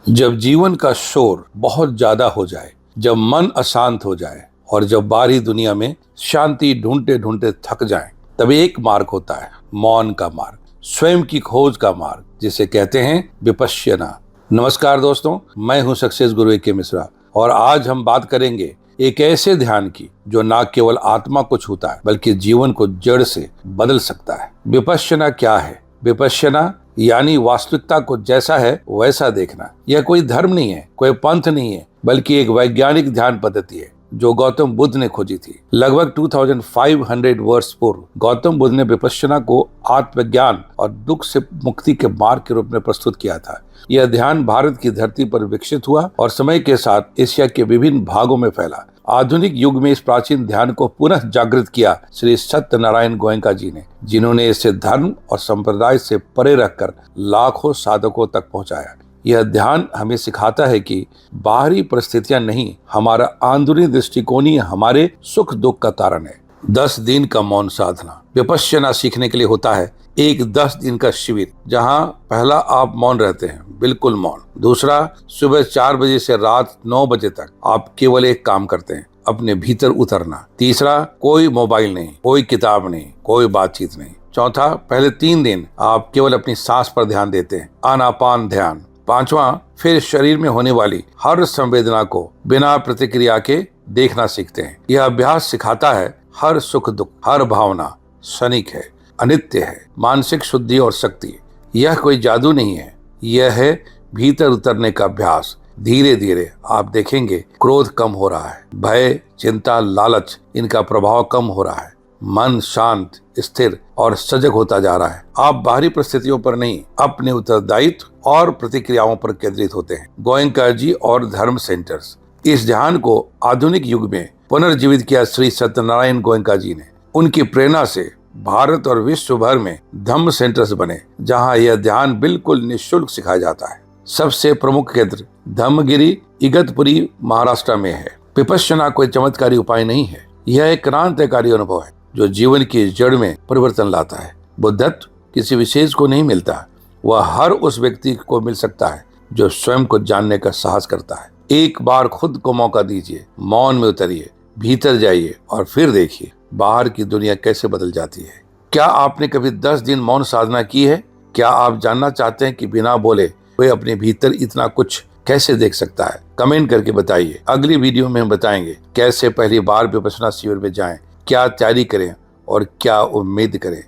जब जीवन का शोर बहुत ज्यादा हो जाए, जब मन अशांत हो जाए और जब बाहरी दुनिया में शांति ढूंढते ढूंढते थक जाएं, तब एक मार्ग होता है, मौन का मार्ग, स्वयं की खोज का मार्ग, जिसे कहते हैं विपश्यना। नमस्कार दोस्तों, मैं हूं सक्सेस गुरु ए.के. मिश्रा और आज हम बात करेंगे एक ऐसे ध्यान की जो न केवल आत्मा को छूता है बल्कि जीवन को जड़ से बदल सकता है। विपश्यना क्या है? विपश्यना यानी वास्तविकता को जैसा है वैसा देखना। यह कोई धर्म नहीं है, कोई पंथ नहीं है, बल्कि एक वैज्ञानिक ध्यान पद्धति है जो गौतम बुद्ध ने खोजी थी। लगभग 2500 वर्ष पूर्व गौतम बुद्ध ने विपश्यना को आत्मज्ञान और दुख से मुक्ति के मार्ग के रूप में प्रस्तुत किया था। यह ध्यान भारत की धरती पर विकसित हुआ और समय के साथ एशिया के विभिन्न भागों में फैला। आधुनिक युग में इस प्राचीन ध्यान को पुनः जागृत किया श्री सत्यनारायण गोयनका जी ने, जिन्होंने इसे धर्म और संप्रदाय से परे रखकर लाखों साधकों तक पहुंचाया। यह ध्यान हमें सिखाता है कि बाहरी परिस्थितियां नहीं, हमारा आंतरिक दृष्टिकोण ही हमारे सुख दुख का कारण है। 10 दिन का मौन साधना विपश्यना सीखने के लिए होता है। एक 10 दिन का शिविर, जहां पहला आप मौन रहते हैं, बिल्कुल मौन। दूसरा, सुबह 4 बजे से रात 9 बजे तक आप केवल एक काम करते हैं, अपने भीतर उतरना। तीसरा, कोई मोबाइल नहीं, कोई किताब नहीं, कोई बातचीत नहीं। चौथा, पहले 3 दिन आप केवल अपनी सांस पर ध्यान देते हैं, आनापान ध्यान। पांचवा, फिर शरीर में होने वाली हर संवेदना को बिना प्रतिक्रिया के देखना सीखते हैं। यह अभ्यास सिखाता है हर सुख दुख, हर भावना क्षणिक है, अनित्य है। मानसिक शुद्धि और शक्ति, यह कोई जादू नहीं है, यह है भीतर उतरने का अभ्यास। धीरे धीरे आप देखेंगे क्रोध कम हो रहा है, भय, चिंता, लालच, इनका प्रभाव कम हो रहा है। मन शांत, स्थिर और सजग होता जा रहा है। आप बाहरी परिस्थितियों पर नहीं, अपने उत्तरदायित्व और प्रतिक्रियाओं पर केंद्रित होते हैं। गोयनका जी और धर्म सेंटर्स, इस ध्यान को आधुनिक युग में पुनर्जीवित किया श्री सत्यनारायण गोयनका जी ने। उनकी प्रेरणा से भारत और विश्व भर में धम्म सेंटर्स बने, जहां यह ध्यान बिल्कुल निःशुल्क सिखाया जाता है। सबसे प्रमुख केंद्र धम्मगिरी, इगतपुरी, महाराष्ट्र में है। विपश्यना कोई चमत्कारी उपाय नहीं है, यह एक क्रांतिकारी अनुभव है जो जीवन की जड़ में परिवर्तन लाता है। बुद्धत्व किसी विशेष को नहीं मिलता, वह हर उस व्यक्ति को मिल सकता है जो स्वयं को जानने का साहस करता है। एक बार खुद को मौका दीजिए, मौन में उतरिए, भीतर जाइए और फिर देखिए बाहर की दुनिया कैसे बदल जाती है। क्या आपने कभी 10 दिन मौन साधना की है? क्या आप जानना चाहते हैं कि बिना बोले वे अपने भीतर इतना कुछ कैसे देख सकता है? कमेंट करके बताइए। अगली वीडियो में हम बताएंगे कैसे पहली बार विपश्यना शिविर में जाएं, क्या तैयारी करें और क्या उम्मीद करें।